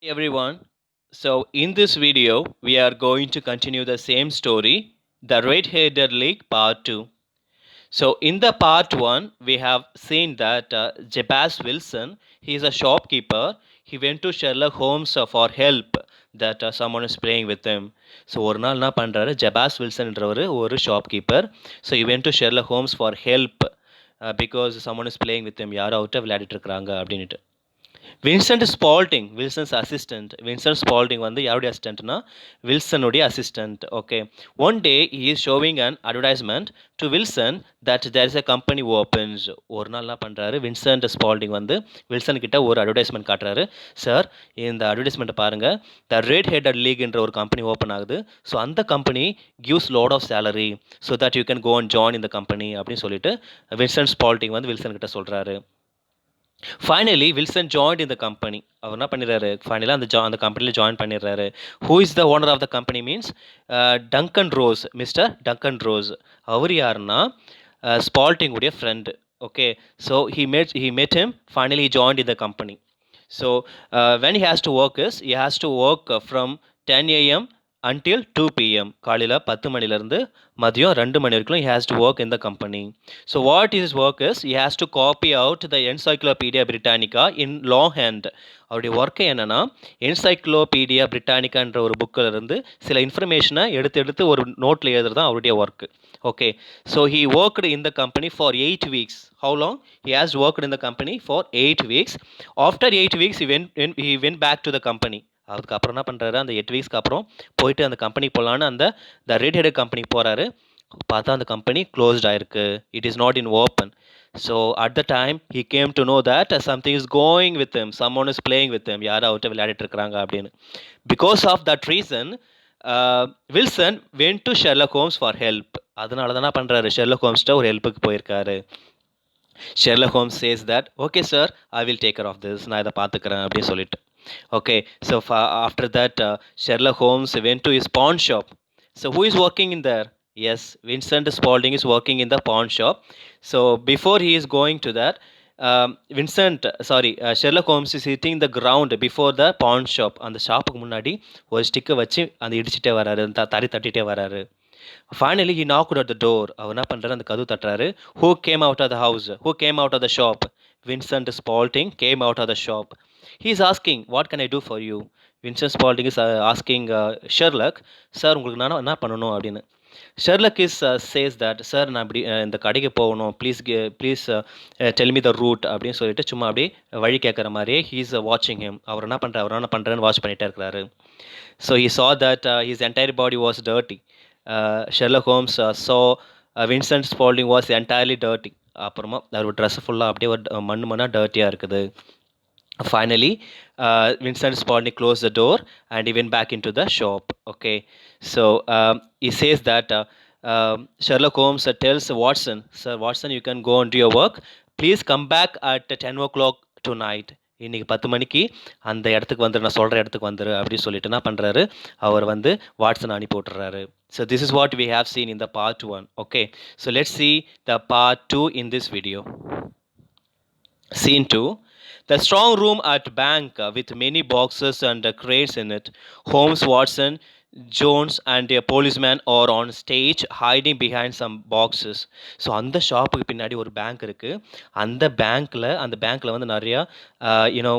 Hey everyone. So, in this video, we are going to continue the same story, The Red Headed League Part 2. So, in the Part 1, we have seen that Jabaz Wilson, he is a shopkeeper. He went to Sherlock Holmes for help that someone is playing with him. So ஒரு நாள் என்ன பண்ணுறாரு ஜெபாஸ் வில்சன்ன்றவர் ஒரு shopkeeper so he went to Sherlock Holmes for help because someone is playing with him யாரோ அவர்கிட்ட விளையாடிட்டு இருக்கிறாங்க அப்படின்ட்டு Vincent Spaulding Wilson's assistant Vincent Spaulding வந்து யாருடைய அசிஸ்டன்ட்னா வில்சனுடைய assistant okay one day he is showing an advertisement to Wilson that there is a company opens ஒரு நாள் என்ன பண்ணுறாரு வின்சென்ட் ஸ்பால்டிங் வந்து வில்சன் கிட்ட ஒரு அட்வர்டைஸ்மெண்ட் காட்டுறாரு சார் இந்த அட்வர்டைஸ்மெண்ட்டை பாருங்கள் த ரெட் ஹெடட் லீக்ன்ற ஒரு கம்பெனி ஓப்பன் ஆகுது ஸோ அந்த company gives lot of salary so that you can go and join இந்த கம்பெனி அப்படின்னு சொல்லிட்டு வின்சென்ட் ஸ்பால்டிங் வந்து வில்சன் கிட்ட சொல்கிறாரு ஃபைனலி வில்சன் ஜாயின் இந்த கம்பெனி அவர் என்ன பண்ணிடுறாரு ஃபைனலாக அந்த கம்பெனியில் ஜாயின் பண்ணிடுறாரு who is the owner of the company means Duncan Ross mister Duncan Ross அவர் யாருன்னா ஸ்பால்டிங் உடைய friend okay so he met him finally he joined in the company so when he has to work is he has to work from 10 a.m. until 2 p.m. காலையில் 10 மணிலேருந்து மதியம் 2 மணி வரைக்கும் he has to work in the company. So what his work is, he has to copy out the Encyclopedia Britannica in longhand. அவருடைய work என்னென்னா encyclopedia பிரிட்டானிக்கான்ற ஒரு புக்கில் இருந்து சில இன்ஃபர்மேஷனை எடுத்து ஒரு நோட்டில் எழுதுறது தான் அவருடைய work okay so he worked in the company for 8 weeks. How long? He has worked in the company for 8 weeks. After 8 weeks, he went back to the company. அதுக்கப்புறம் என்ன பண்ணுறாரு அந்த 8 வீக்ஸ்க்கு அப்புறம் போயிட்டு அந்த கம்பெனி போகலான்னு அந்த ரெட் ஹெட் கம்பெனிக்கு போகிறாரு பார்த்தா அந்த கம்பெனி க்ளோஸ்ட் ஆயிருக்கு it is not in open so at the time he came to know that something is going with him someone is playing with him யாரும் அவர்கிட்ட விளையாடிட்டு இருக்கிறாங்க அப்படின்னு because of that reason Wilson went to Sherlock Holmes for help அதனால தான் என்ன பண்ணுறாரு Sherlock ஹோம்ஸ்கிட்ட ஒரு ஹெல்ப்புக்கு போயிருக்காரு Sherlock Holmes says that okay sir I will take care of this நான் இதை பார்த்துக்கிறேன் அப்படின்னு சொல்லிட்டு okay so after that Sherlock Holmes went to his pawn shop so who is working in there yes Vincent Spaulding is working in the pawn shop so before he is going to that Sherlock Holmes is hitting the ground before the pawn shop அந்த ஷாப்புக்கு முன்னாடி ஒரு ஸ்டிக்கை வச்சு அந்த இடிச்சிட்டே வராரு தறி தட்டிகிட்டே வராரு finally he knocked at the door அவர் என்ன பண்ணுறாரு அந்த கதவு தட்டுறாரு who came out of the house who came out of the shop Vincent Spaulding came out of the shop he is asking what can I do for you Vincent Spaulding is asking Sherlock sir உங்களுக்கு நான் என்ன பண்ணணும் அப்படின்னு Sherlock is says that sir நான் இப்படி இந்த கடைக்கு போகணும் please tell me the route அப்படின்னு சொல்லிட்டு சும்மா அப்படியே வழி கேட்குற மாதிரியே ஹீ இஸ் வாட்சிங் ஹிம் அவர் என்ன பண்ணுறேன்னு வாட்ச் பண்ணிகிட்டே இருக்கிறாரு so he saw that his entire body was dirty Sherlock Holmes saw Vincent Spaulding was entirely dirty அப்புறமா அவர் ட்ரெஸ் ஃபுல்லாக அப்படியே ஒரு மண்ணாக டர்ட்டியாக இருக்குது finally Vincent Spaulding closed the door and he went back into the shop okay so he says that Sherlock Holmes tells Watson sir Watson you can go and do your work please come back at 10 o'clock tonight இன்னைக்கு 10 மணிக்கு அந்த இடத்துக்கு வந்துரு நான் சொல்கிற இடத்துக்கு வந்துரு அப்படின்னு சொல்லிட்டு என்ன பண்ணுறாரு அவர் வந்து வாட்சன் அனுப்பி விட்டுறாரு so this is what we have seen in the part 1 okay so let's see the part 2 in this video scene 2 the strong room at bank with many boxes and crates in it. Holmes, Watson, Jones and a policeman are on stage hiding behind some boxes. So அந்த ஷாப்புக்கு பின்னாடி ஒரு bank இருக்குது அந்த பேங்க்கில் வந்து நிறையா you know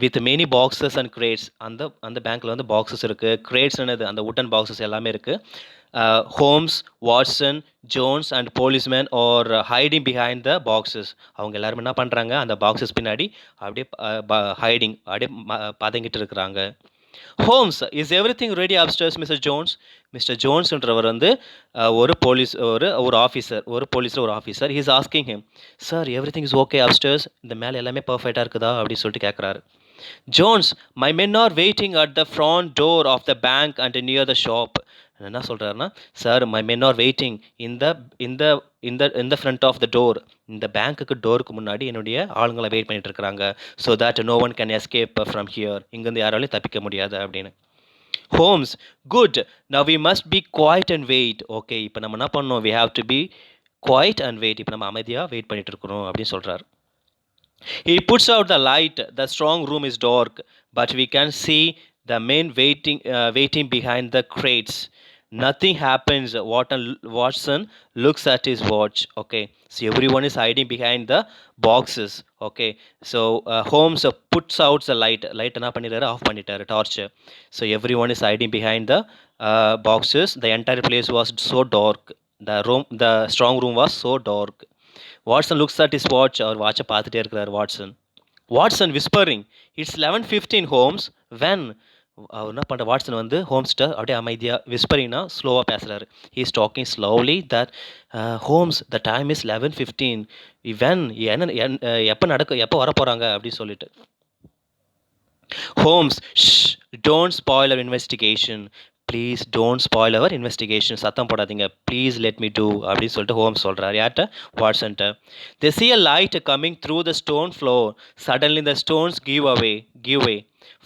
with many boxes and crates அந்த பேங்க்கில் வந்து பாக்ஸஸ் இருக்குது கிரேட்ஸ்னது அந்த உட்டன் பாக்ஸஸ் எல்லாமே இருக்குது Holmes Watson Jones and policeman are hiding behind the boxes அவங்க எல்லாருமே என்ன பண்ணுறாங்க அந்த பாக்ஸஸ் பின்னாடி அப்படியே ஹைடிங் அப்படியே பதங்கிட்டு இருக்கிறாங்க Holmes is everything ready upstairs mister ஜோன்ஸ்ன்றவர் வந்து ஒரு போலீஸில் ஒரு officer he's asking him sir everything is okay upstairs இந்த மேலே எல்லாமே பர்ஃபெக்டாக இருக்குதா அப்படின்னு சொல்லிட்டு கேட்குறாரு Jones my men are waiting at the front door of the bank and near the shop என்ன சொல்கிறாருன்னா sir my men are waiting இந்த ஃப்ரண்ட் ஆஃப் த டோர் இந்த பேங்க்குக்கு டோருக்கு முன்னாடி என்னுடைய ஆளுங்களை வெயிட் பண்ணிட்டு இருக்கிறாங்க so that no one can escape from here இங்கேருந்து யாராலையும் தப்பிக்க முடியாது அப்படின்னு Holmes good now we must be quiet and wait okay இப்போ நம்ம என்ன பண்ணோம் we have to be quiet and wait இப்போ நம்ம அமைதியாக வெயிட் பண்ணிட்டு இருக்கிறோம் அப்படின்னு சொல்கிறார் He puts out the light. The strong room is dark, but we can see the men waiting behind the crates. Nothing happens. Watson looks at his watch. Okay, so everyone is hiding behind the boxes. Okay, so Holmes puts out the light என்ன பண்ணிட்டாரு, of பண்ணிட்டாரு torch. So everyone is hiding behind the boxes. The entire place was so dark. The strong room was so dark. Watson looks at his watch. அவர் வாட்சை பார்த்துட்டே இருக்கிறார் Watson. Watson whispering, it's 11:15 Holmes. When அவர் என்ன பண்ணுற, Watson வந்து ஹோம்ஸ்கிட்ட அப்படியே அமைதியாக விஸ்பரிங்னா ஸ்லோவாக பேசுகிறாரு. He is talking slowly that Holmes the time is 11:15. When எப்போ வர போகிறாங்க அப்படின்னு சொல்லிட்டு. Holmes, don't spoil our investigation, please don't spoil our investigation, சத்தம் போடாதீங்க, ப்ளீஸ் லெட் மீ டூ அப்படின்னு சொல்லிட்டு ஹோம்ஸ் சொல்கிறார். யார்கிட்ட? வாட்சன்ட்ட. தே see a light coming through the stone floor. Suddenly the stones give way.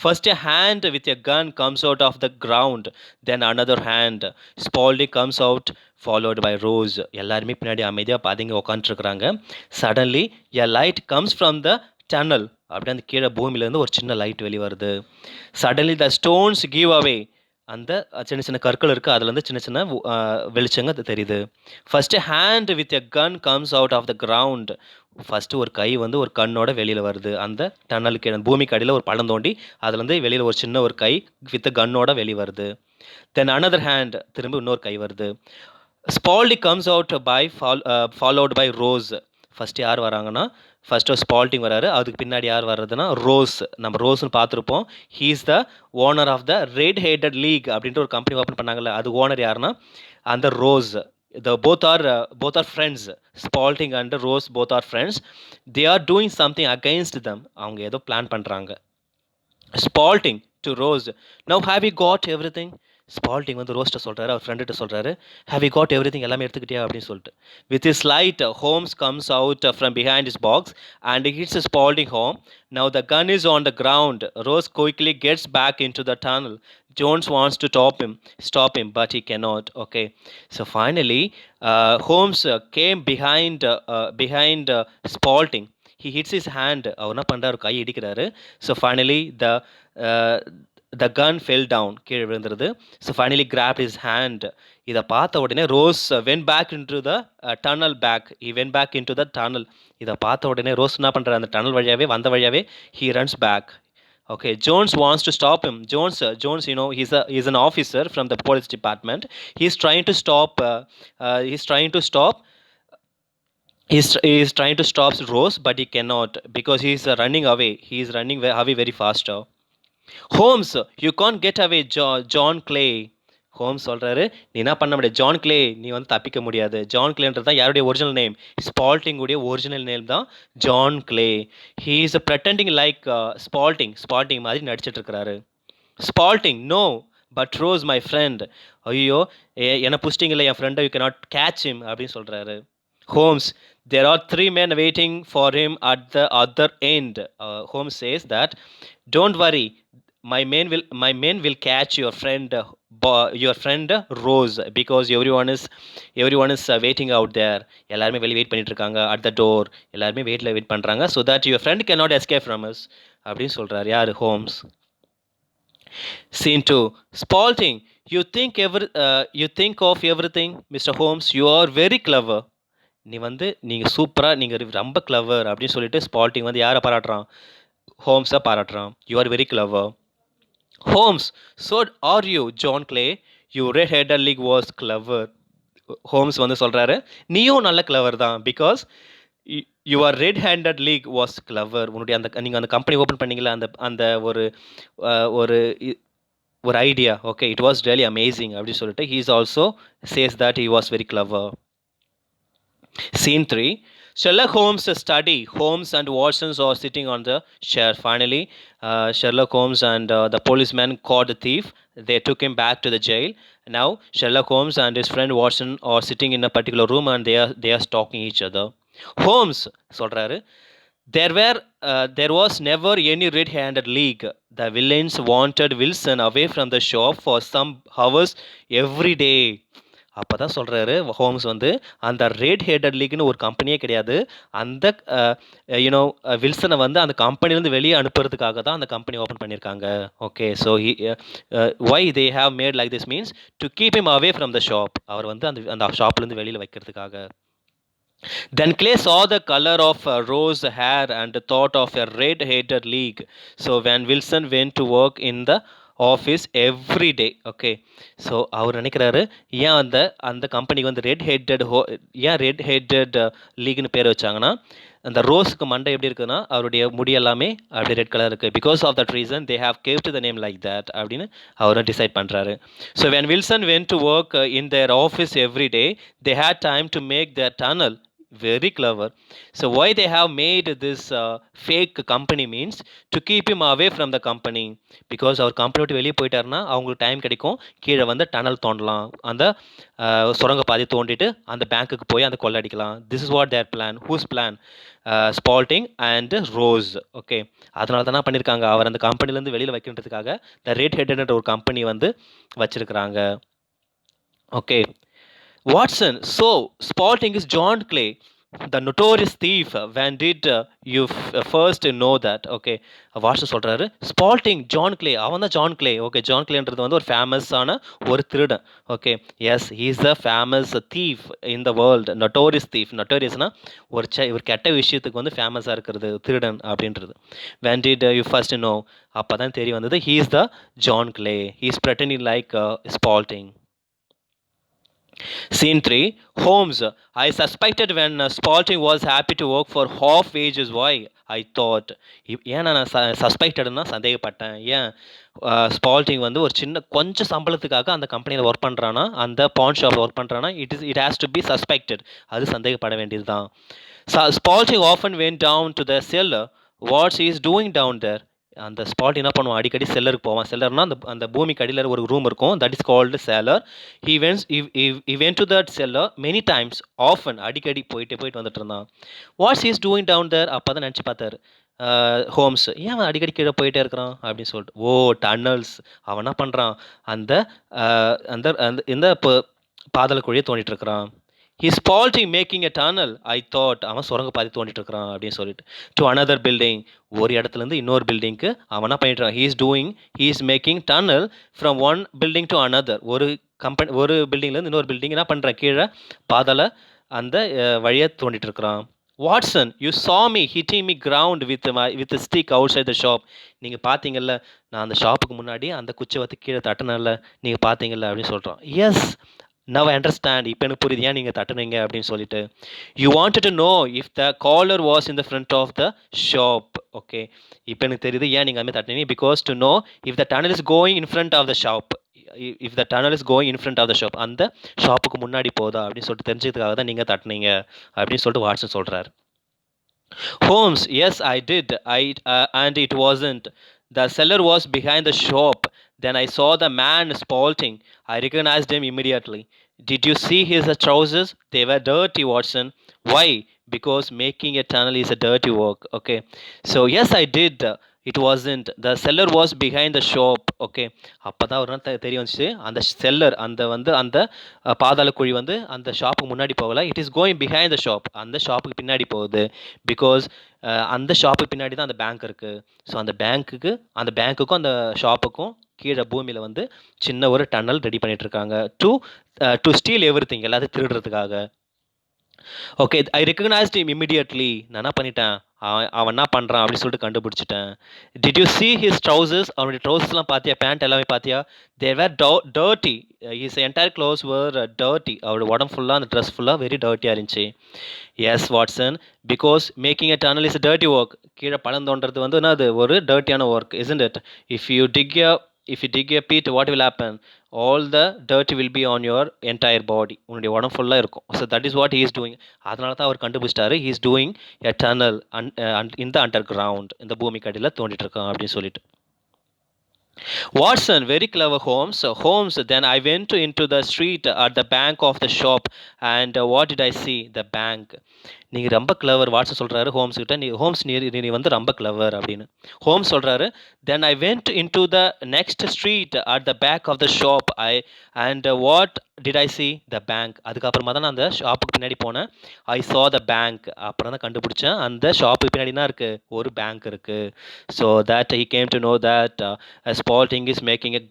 First a hand with a gun comes out of the ground, then another hand. Spaulding comes out, followed by Rose. எல்லாருமே பின்னாடி அமைதியாக பாதிங்க உட்காந்துருக்குறாங்க. Suddenly a light comes from the tunnel. அப்படியே அந்த கீழே பூமியிலேருந்து ஒரு சின்ன light வெளியே வருது. Suddenly the stones give away. அந்த சின்ன சின்ன கற்கள் இருக்குது, அதுலேருந்து சின்ன சின்ன வெளிச்சங்க தெரியுது. First hand with a gun comes out of the ground. First ஒரு கை வந்து ஒரு கண்ணோட வெளியில் வருது. அந்த டன்னலுக்கு பூமிக்கு அடியில் ஒரு பள்ளம் தோண்டி அதுலேருந்து வெளியில் ஒரு சின்ன ஒரு கை வித் கன்னோட வெளியே வருது. தென் அனதர் ஹேண்ட், திரும்ப இன்னொரு கை வருது. Spaulding comes out by followed by Ross. First யார் வராங்கன்னா, ஃபஸ்ட்டு ஸ்பால்டிங் வராரு, அதுக்கு பின்னாடி யார் வர்றதுன்னா ரோஸ். நம்ம ரோஸ்னு பார்த்துருப்போம். He is the owner of the red headed league அப்படின்ட்டு ஒரு கம்பெனி ஓப்பன் பண்ணாங்கல்ல, அது ஓனர் யாருன்னா அந்த Ross. both are friends. Spalding and Rose both are friends. They are doing something against them. அவங்க ஏதோ பிளான் பண்ணுறாங்க. Spalding to Rose, now have you got everything? Spaulding வந்து ரோஸ்ட்டை சொல்கிறாரு, அவர் ஃப்ரெண்டுகிட்ட சொல்கிறாரு, have you got everything, எல்லாமே எடுத்துக்கிட்டியா அப்படின்னு சொல்லிட்டு. With his light Holmes comes out from behind his box and hits Spaulding home. Now the gun is on the ground. Ross quickly gets back into the tunnel. Jones wants to stop him, but he cannot. Okay, so finally Holmes came behind Spalding. He hits his hand. அவர் என்ன பண்ணுறாரு, கை இடிக்கிறாரு. So finally the gun fell down, கீழே விழுந்துருது. So finally grabbed his hand. இதை பார்த்த உடனே rose went back into the tunnel back. He went back into the tunnel. இதை பார்த்த உடனே ரோஸ் என்ன பண்ணுறாரு, அந்த டனல் வழியாகவே வந்த வழியாகவே he runs back. Okay, Jones wants to stop him. Jones, you know, he's an officer from the police department. He's trying to stop Rose, but he cannot because he's running away. He's running away very faster. Holmes, you can't get away, John Clay. Holmes சொல்கிறாரு, நீ என்ன பண்ண முடியாது, John clay, நீ வந்து தப்பிக்க முடியாது. John கிளேன்றது தான் யாருடைய ஒரிஜினல் நேம். ஸ்பால்டிங்குடைய ஒரிஜினல் நேம் தான் John Clay. He is pretending like Spaulding மாதிரி நடிச்சிட்டு இருக்கிறாரு. Spaulding, no but Ross my friend. ஐயோ என்னை புஷ்டிங்கில் என் ஃப்ரெண்டை, யூ கேனாட் கேட்ச் ஹிம் அப்படின்னு சொல்கிறாரு. Holmes, there are 3 men waiting for him at the other end. Holmes says that, don't worry, my men will catch your friend Rose, because everyone is waiting out there. எல்லாருமே வெளியே wait பண்ணிட்டு இருக்காங்க. at the door, எல்லாருமே wait பண்ணுறாங்க, so that your friend cannot escape from us அப்படின்னு சொல்கிறார். யார்? Holmes. Scene 2. Spalding, you think of everything, Mr. Holmes. You are very clever. நீங்கள் சூப்பராக, நீங்கள் ரொம்ப கிளவர் அப்படின்னு சொல்லிட்டு ஸ்பால்டிங் வந்து யாரை பாராட்டுறான்? ஹோம்ஸை பாராட்டுறான். You are very clever. Holmes, so are you, John Clay. You red-headed league was clever. Holmes வந்து சொல்கிறாரு, நீயும் நல்ல கிளவர் தான், because your red handed league was clever. உன்னுடைய நீங்கள் அந்த கம்பெனி ஓப்பன் பண்ணீங்களா, அந்த ஒரு idea, okay, it was really amazing அப்படின்னு சொல்லிட்டு he is also says that he was very clever. Scene 3. Sherlock Holmes' study. Holmes and Watson are sitting on the chair. Finally, Sherlock Holmes and the policeman caught the thief. They took him back to the jail. Now, Sherlock Holmes and his friend Watson are sitting in a particular room and they are stalking each other. Holmes சொல்றாரு, there was never any red-handed league. The villains wanted Wilson away from the shop for some hours every day. அப்போ தான் சொல்கிறாரு Holmes வந்து, அந்த red headed லீக்னு ஒரு கம்பெனியே கிடையாது. அந்த you know வில்சனை வந்து அந்த கம்பெனிலேருந்து வெளியே அனுப்புறதுக்காக தான் அந்த கம்பெனி ஓப்பன் பண்ணியிருக்காங்க. Okay, so why they have made like this means to keep him away from the shop. அவர் வந்து அந்த அந்த ஷாப்லேருந்து வெளியில் வைக்கிறதுக்காக. Then Clay saw the color of Rose hair and thought of a red-headed league. So when Wilson went to work in the office every day. Okay, so அவர் நினைக்கிறாரு ஏன் அந்த அந்த கம்பெனிக்கு வந்து ஏன் ரெட் ஹெட்டட் லீக்னு பேர் வச்சாங்கன்னா, அந்த ரோஸுக்கு மண்டை எப்படி இருக்குன்னா அவருடைய முடி எல்லாமே அப்படி ரெட் கலர் இருக்குது. Because of that reason they have kept the name like that அப்படின்னு அவரும் டிசைட் பண்ணுறாரு. So when Wilson went to work in their office every day, they had time to make their tunnel. Very clever. So why they have made this fake company means to keep him away from the company. Because அவர் company விட்டு வெளியே போயிட்டாருன்னா அவங்களுக்கு time கிடைக்கும், கீழே வந்து tunnel தோண்டலாம், அந்த சுரங்க பாதை தோண்டிட்டு அந்த பேங்க்குக்கு போய் அந்த கொள்ளடிக்கலாம். This is what their plan. Whose plan? Spaulding and Ross. Okay, அதனால தானே பண்ணியிருக்காங்க, அவர் அந்த கம்பெனிலேருந்து வெளியில் வைக்கின்றதுக்காக த ரெட் ஹெட்ன்ற ஒரு கம்பெனி வந்து வச்சிருக்கிறாங்க. Okay, Watson, so Spalding is John Clay, the notorious thief. When did you first know that? Okay, Watson சொல்கிறாரு ஸ்பால்டிங் ஜான் கிளே, அவன் தான் ஜான் கிளே. ஓகே, ஜான் கிளேன்றது வந்து ஒரு ஃபேமஸான ஒரு திருடன். Okay, yes, he is the famous thief in the world. Notorious thief. நொட்டோரியஸ்னா ஒரு கெட்ட விஷயத்துக்கு வந்து ஃபேமஸாக இருக்கிறது திருடன் அப்படின்றது. when did you first know? அப்போ தான் தெரிய வந்தது he is the John Clay. He is pretending like Spalding. Scene 3. Holmes. I suspected when Spalding was happy to work for half wages. Why? I thought. ஏன் நான் சஸ்பெக்டட்னா சந்தேகப்பட்டேன். ஏன் Spalding வந்து ஒரு சின்ன கொஞ்சம் சம்பளத்துக்காக அந்த கம்பெனியில் ஒர்க் பண்ணுறான்னா, அந்த பான் ஷாப்பில் ஒர்க் பண்ணுறான்னா, it has to be suspected. அது சந்தேகப்பட வேண்டியது தான். Spalding often went down to the cellar. What he is doing down there? அந்த ஸ்பாட் என்ன பண்ணுவான், அடிக்கடி செல்லருக்கு போவான். செல்லர்னா அந்த அந்த பூமிக்கு அடியில் ஒரு ரூம் இருக்கும், that is called seller. he went to that cellar many times, often, அடிக்கடி போயிட்டு வந்துட்டு இருந்தான். வாட்ஸ் இஸ் டூயிங் டவுன் தேர்? அப்போ தான் நினச்சி பார்த்தாரு ஹோம்ஸ், ஏன் அவன் அடிக்கடி கீழே போயிட்டே இருக்கிறான் அப்படின்னு சொல்லிட்டு. ஓ, டன்னல்ஸ். அவன் என்ன பண்ணுறான், அந்த அந்த இந்த பாதாள குழியை தோண்டிட்டு இருக்கிறான். He's Spalding making a tunnel. I thought அவன் சுரங்க பாதை தோண்டிட்டு இருக்கிறான் அப்படின்னு சொல்லிட்டு. டு another building, ஒரு இடத்துலேருந்து இன்னொரு பில்டிங்க்கு அவன் என்ன பண்ணிட்டுறான், he is making tunnel from one building to another. ஒரு பில்டிங்லேருந்து இன்னொரு பில்டிங் என்ன பண்ணுறான், கீழே பாதாள அந்த வழியை தோண்டிட்டு இருக்கிறான். Watson, you saw me hitting me ground with a stick outside the shop. நீங்கள் பார்த்தீங்கல்ல, நான் அந்த ஷாப்புக்கு முன்னாடி அந்த குச்சை வந்து கீழே தட்டினல, நீங்கள் பார்த்தீங்கல்ல அப்படின்னு சொல்கிறான். Yes, now I understand. இப்போ எனக்கு புரியுது ஏன் நீங்கள் தட்டுனீங்க அப்படின்னு சொல்லிட்டு. You wanted to know if the collar was in the front of the shop. Okay, இப்போ எனக்கு தெரியுது ஏன் நீங்கள் அதுமாதிரி தட்டுனீங்க. Because to know if the tunnel is going in front of the shop. If the tunnel is going in front of the shop, அந்த ஷாப்புக்கு முன்னாடி போதா அப்படின்னு சொல்லிட்டு தெரிஞ்சதுக்காக தான் நீங்கள் தட்டுனீங்க அப்படின்னு சொல்லிட்டு வாட்சன் சொல்கிறார். Holmes, yes, I did. And it wasn't. The cellar was behind the shop. Then I saw the man Spalding. I recognized him immediately. Did you see his trousers? They were dirty, Watson. Why? Because making a tunnel is a dirty work. Okay. So, yes, I did. It wasn't. The cellar was behind the shop. Okay, அப்போ தான் ஒரு நாள் தெரிய வந்துச்சு, அந்த seller அந்த பாதாள குழி வந்து அந்த ஷாப்புக்கு முன்னாடி போகலை. It is going behind the shop, அந்த ஷாப்புக்கு பின்னாடி போகுது. பிகாஸ் அந்த ஷாப்புக்கு பின்னாடி தான் அந்த பேங்க் இருக்குது. ஸோ அந்த பேங்க்குக்கும் அந்த ஷாப்புக்கும் கீழே பூமியில் வந்து சின்ன ஒரு டன்னல் ரெடி பண்ணிட்டு இருக்காங்க. டு ஸ்டீல் எவ்ரிதிங், எல்லாத்தையும் திருடுறதுக்காக. ஓகே, ஐ ரெக்கக்னைஸ்ட் ஹிம் இமிடியட்லி. நான் என்ன பண்ணிட்டேன், அவன் என்ன பண்ணுறான் அப்படின்னு சொல்லிட்டு கண்டுபிடிச்சிட்டேன். Did you see his trousers? அவனுடைய ட்ரௌசர்ஸ்லாம் பார்த்தியா, பேண்ட் எல்லாமே பார்த்தியா? they were dirty. his entire clothes were dirty. அவரோட உடம்பு ஃபுல்லாக, அந்த ட்ரெஸ் ஃபுல்லாக வெரி டர்ட்டியாக இருந்துச்சு. Yes Watson, because making a tunnel is a dirty work. கீழே பழம் தோன்றது வந்து என்னது, ஒரு டர்ட்டியான work, isn't it? if you dig a pit, what will happen? All the dirt will be on your entire body. உன்னுடைய உடம்பு ஃபுல்லாக இருக்கும். So that is what he is doing. அதனால தான் அவர் கண்டுபிடிச்சிட்டாரு, he is doing a tunnel in the underground, இந்த பூமிக்கு அடியில் தோண்டிட்டு இருக்கான் அப்படின்னு சொல்லிட்டு. Watson, very clever, Holmes. Holmes, then I went into the street at the back of the shop and what did I see? The bank. நீங்கள் ரொம்ப clever, Watson சொல்கிறாரு Holmes கிட்ட, ஹோம்ஸ் நீ வந்து ரொம்ப கிளவர் அப்படின்னு. ஹோம்ஸ் சொல்கிறாரு, then I went into the next street at the back of the shop and what did I see the bank? அதுக்கப்புறமா தான் நான் அந்த ஷாப்புக்கு பின்னாடி போனேன். I saw the bank. அப்புறம் தான் கண்டுபிடிச்சேன் அந்த ஷாப்புக்கு பின்னாடி என்ன இருக்கு, ஒரு பேங்க் இருக்கு. So that he came to know that Spalding is making a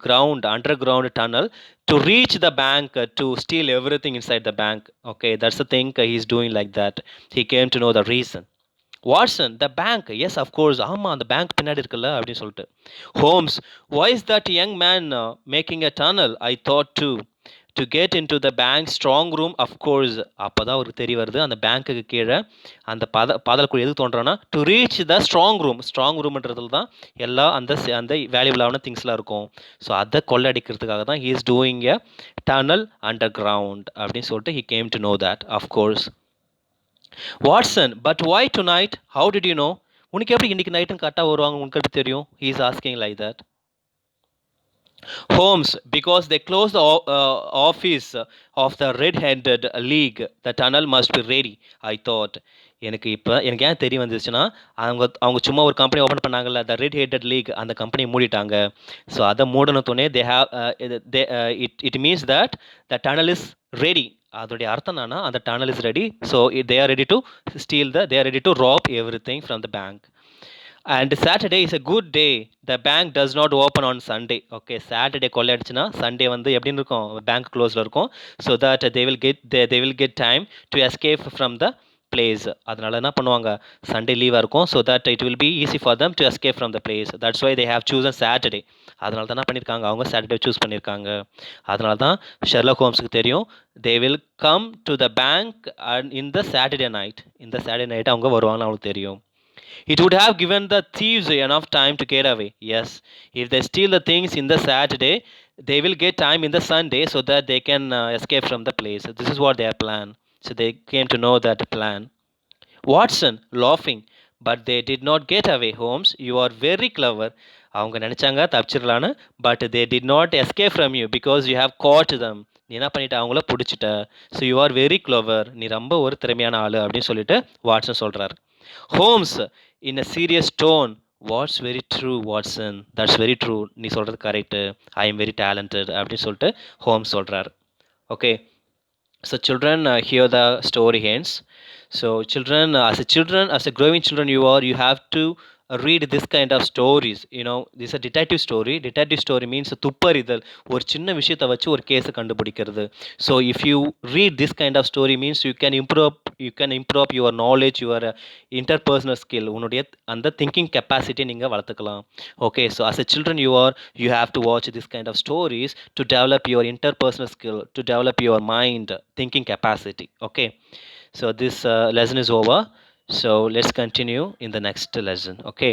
underground tunnel to reach the bank, to steal everything inside the bank. Okay, that's the thing, he's doing like that. He came to know the reason. Watson the bank, yes of course, ஆமாம் அந்த bank பின்னாடி இருக்குல்ல அப்படின்னு சொல்லிட்டு. Holmes, why is that young man making a tunnel? I thought to get into the bank strong room. of course, அப்போ தான் அவருக்கு தெரிய வருது அந்த பேங்க்குக்கு கீழே அந்த பாதாளக்குழி எதுக்கு தோன்றான்னா டு ரீச் த ஸ்ட்ராங் ரூம்ன்றதுல தான் எல்லா அந்த வேல்யூபிளான திங்ஸ்லாம் இருக்கும். ஸோ அதை கொள்ளடிக்கிறதுக்காக தான் he is doing a tunnel under ground அப்படின்னு சொல்லிட்டு he came to know that. Of course. Watson, but why tonight? How did you know? உனக்கு எப்படி இன்னைக்கு நைட்டும் கரெக்டாக வருவாங்க, உனக்கு எப்படி தெரியும்? He is asking like that. Holmes, because they closed the office of the red-headed league. The tunnel must be ready, I thought. எனக்கு ஏன் தெரிய வந்துச்சுன்னா, அவங்க சும்மா ஒரு கம்பெனி ஓப்பன் பண்ணாங்கல்ல, த ரெட் ஹெட்டட் லீக், அந்த கம்பெனி மூடிட்டாங்க. ஸோ அதை மூடனத்தோடனே it means that the tunnel is ready. அதோடைய அர்த்தம் என்னன்னா அந்த tunnel is ready. So they are ready to they are ready to rob everything from the bank. And Saturday is a good day. The bank does not open on Sunday. Okay, Saturday கொள்ளையடிச்சுன்னா Sunday வந்து எப்படின்னு இருக்கும், bank க்ளோஸில் இருக்கும். So that they will get time to escape from the place. அதனால என்ன பண்ணுவாங்க, Sunday லீவாக இருக்கும். So that it will be easy for them to escape from the place. That's why they have chosen Saturday. அதனால தான் என்ன பண்ணியிருக்காங்க, அவங்க சாட்டர்டே சூஸ் பண்ணியிருக்காங்க. அதனால தான் ஷெர்லாக் ஹோம்ஸுக்கு தெரியும் they will come to the bank and இந்த சாட்டர்டே நைட் அவங்க வருவாங்கன்னு அவங்களுக்கு தெரியும். It would have given the thieves enough time to get away. Yes, if they steal the things in the Saturday, they will get time in the Sunday so that they can escape from the place. This is what their plan. So they came to know that plan. Watson, laughing, but they did not get away. Holmes, you are very clever. அவங்க நினச்சாங்க தப்பிச்சிடலான்னு, but they did not escape from you because you have caught them. நீ என்ன பண்ணிட்ட, அவங்கள பிடிச்சிட்ட. So you are very clever, நீ ரொம்ப ஒரு திறமையான ஆள் அப்படின்னு சொல்லிட்டு வாட்சன் சொல்கிறார். Holmes, in a serious tone, what's very true Watson, that's very true, நீ சொல்கிறது correct, I am very talented அப்படின்னு சொல்லிட்டு ஹோம்ஸ் சொல்கிறார். Okay, so children, here the story ends. So children, as a growing children you have to read this kind of stories. This is a detective story means துப்பறிதல், ஒரு சின்ன விஷயத்தை வச்சு ஒரு கேஸை கண்டுபிடிக்கிறது. So if you read this kind of story means you can improve your knowledge, your interpersonal skill, உன்னுடைய அந்த thinking capacity நீங்கள் வளர்த்துக்கலாம். Okay, so as a children you have to watch this kind of stories to develop your interpersonal skill, to develop your mind thinking capacity. Okay, so this lesson is over. So let's continue in the next lesson. Okay.